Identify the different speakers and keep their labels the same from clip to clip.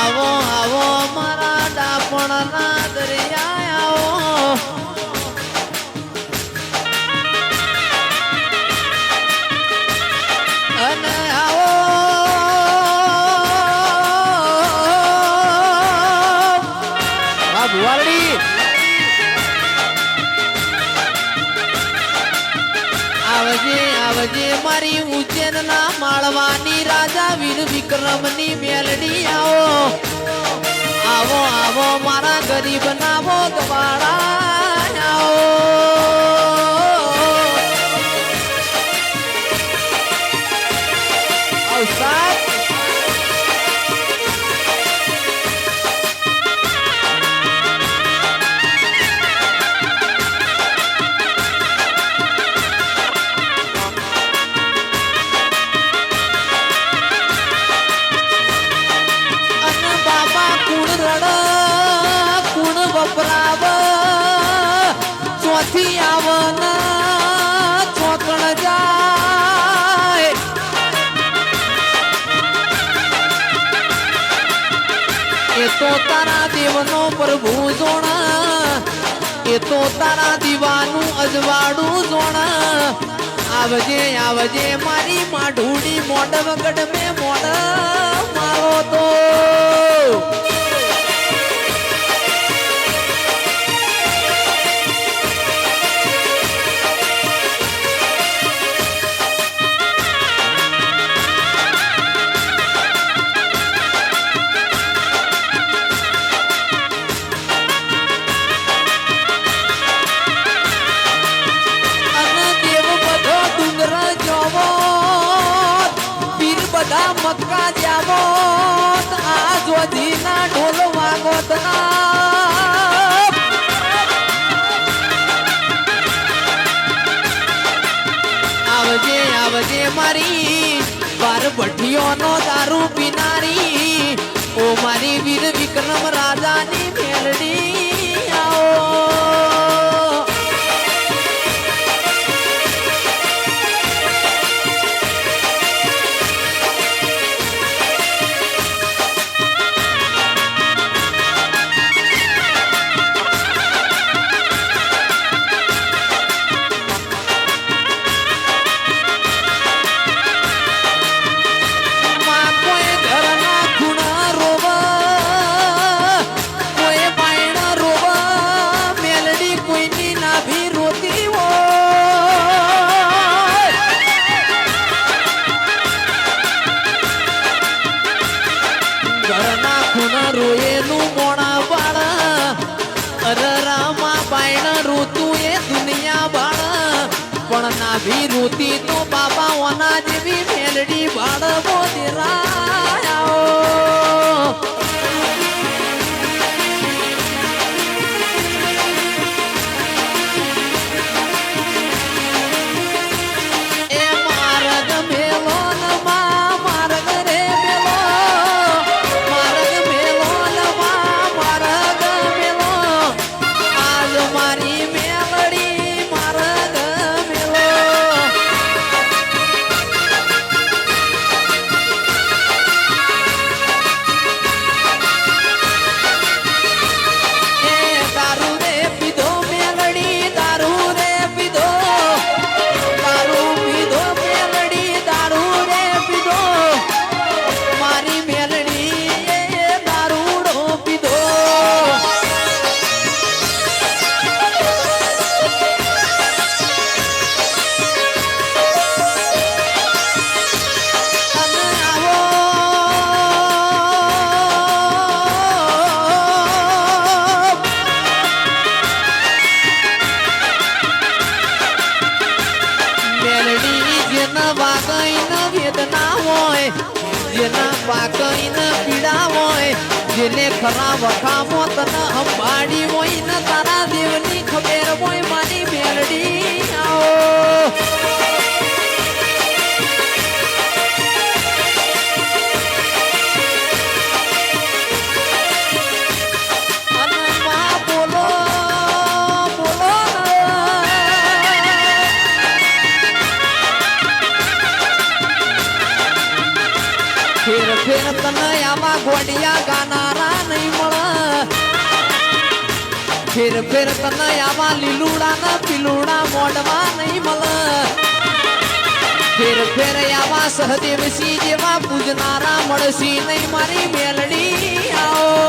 Speaker 1: આવો આવો મારા ડાપણના દરિયા આવો અને આવો આ ભુવારડી આવજે આવજે મારી ઉજ્જૈનના માળવાની રાજા વીર વિક્રમની મેલડી આવો આવો આવો મારા ગરીબ નામો ગવાળા આવો અવસાદ વપરાવ ચોથી આવના ચોકણ જાય એ તો તારા દેવનો પ્રભુ જોણા એ તો તારા દીવાનું અજવાડું જોણા આવજે આવજે મારી માઢુડી મોઢ વગડ મેં મોઢ મારો તો મક્કા જાવો આ જોધીના ઢોલ વાગોત આવજે આવજે મારી બાર ભઠ્ઠીઓનો દારૂ પીનારી ઓ મારી વીર વિક્રમ રાજાની મેલડી આવો રોયેલું મોણા બાળ અરરામાં બાયણ ઋતુ એ દુનિયા બાળ પણ નાભી ઋતિ તો બાબા ઓના જેવી મેલડી બાળ બોધરાયો જેના પાકઈને પીડા હોય જેને ખરા વખામો તને અંબાડી હોય ને તારા દેવની ખબર હોય મારી મેલડી આવો ફેર ફેર તને આમાં ગોડિયા ગાના ફેર ફેર તને આવા લીલુડા ના પીલુડા મોઢમાં નહીં મળે ફેર ફેર આવા સહદેવસિંહ જેવા પૂજનારા મળશી નહીં મારી મેલડી આવો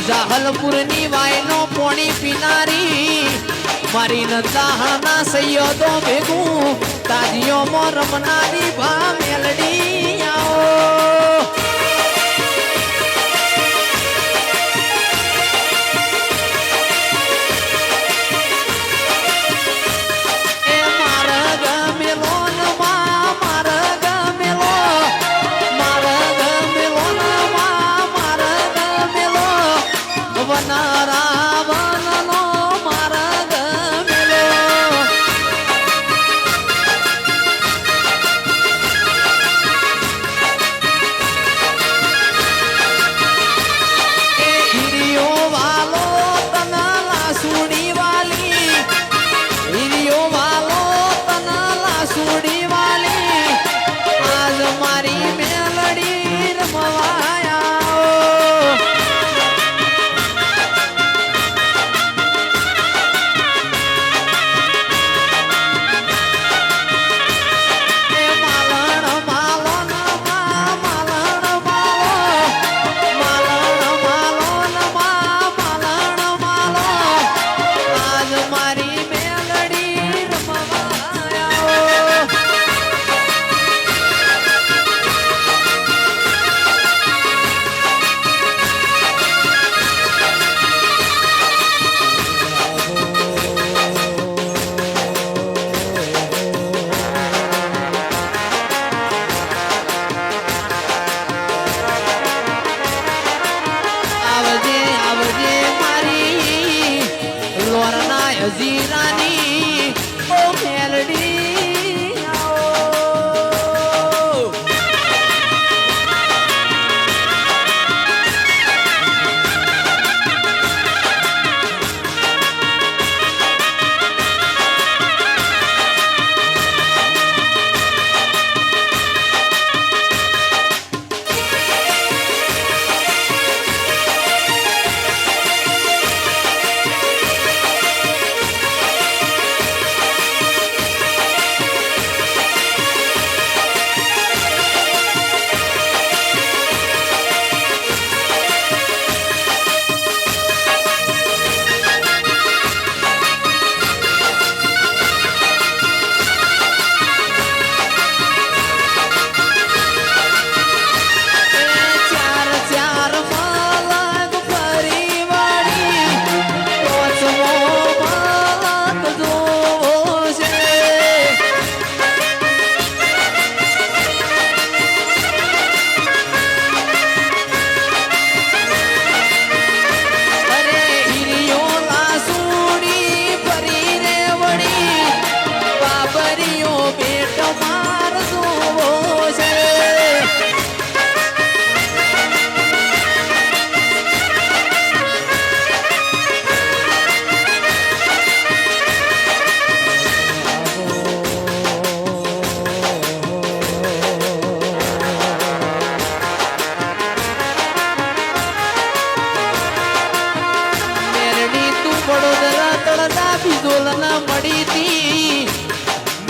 Speaker 1: જાહલપુરની વાયનો પોણી પીનારી મારી નદાહના સૈયદો ભેગું તાજીઓમાં રમનારી ભા મેલડી આવો એ મારા ગમેલો ન મારા ગમેલો મારા ગમેલો ન મારા ગમેલો વનરાવનનો મારા ગમેલો એ હિરિયો વાલો તના લાસુડી વાલી હિરિયો વાલો તના લાસુડી વાલી આજ મારી મેલડી રમવાયા હજીરાની ઓ મેલડી આવો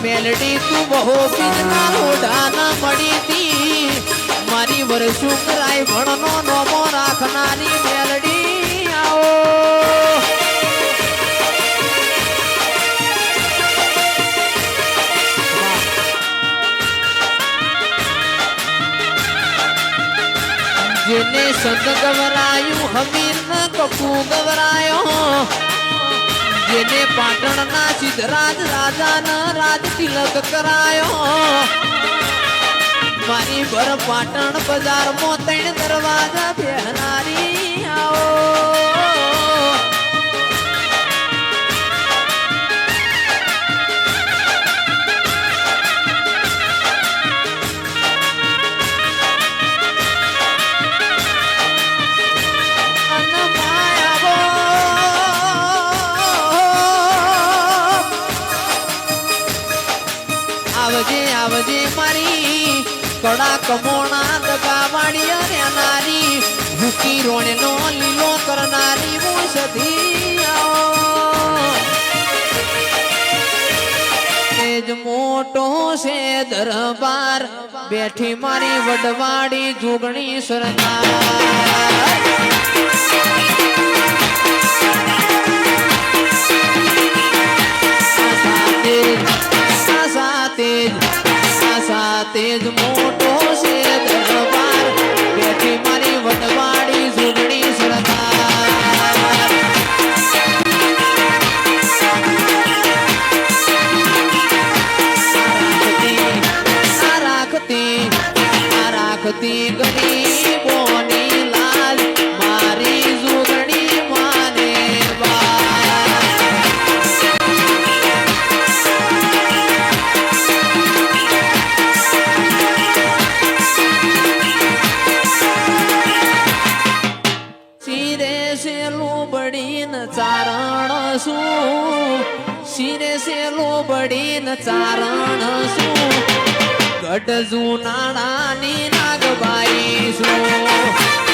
Speaker 1: મેલડી તું બહુ બીજના લોઢાના મળી તી મારી વર્ષું કરાય ભણનો નોમો રાખનારી મેલડી આવો સંત ગવરાયું હમીર ન કપુ ગવરાયો જેને પાટણના સિદ્ધરાજ રાજાના રાજ તિલક કરાયો મારી ભર પાટણ બજારમાં ત્રણ દરવાજા બેહનારી આવો આવજે મારી કડા કમોણા દગાવાડી અને નારી ભૂકી રોણે નો લીલો કરનારી મૂસધી તેજ મોટો છે દરબાર બેઠી મારી વડવાડી જોગણી સરદાર તેજ મોટો છે દરબાર બેઠી મારી વડવાડી જોગણી સરદાર રાખતી ગરીબોની લાજ મારી જોગણી માને ચારણ શિરે સે લોબડીન ચારણ શું ગઢ જુનાણાની નાગબાઈ શું